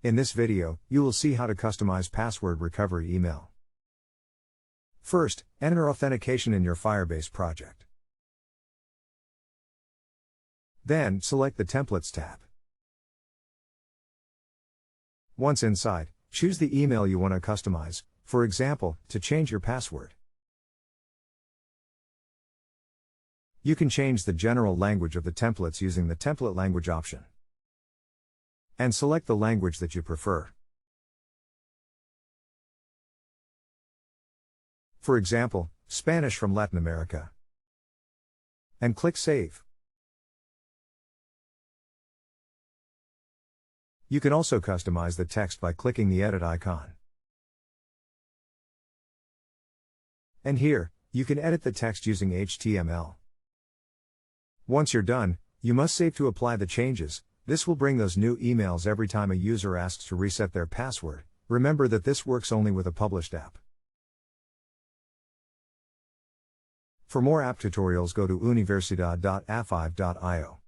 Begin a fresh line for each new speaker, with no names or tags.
In this video, you will see how to customize password recovery email. First, enter authentication in your Firebase project. Then, select the Templates tab. Once inside, choose the email you want to customize, for example, to change your password. You can change the general language of the templates using the template language option. And select the language that you prefer. For example, Spanish from Latin America. And click Save. You can also customize the text by clicking the edit icon. And here, you can edit the text using HTML. Once you're done, you must save to apply the changes. This will bring those new emails every time a user asks to reset their password. Remember that this works only with a published app. For more app tutorials, go to universidad.a5.io.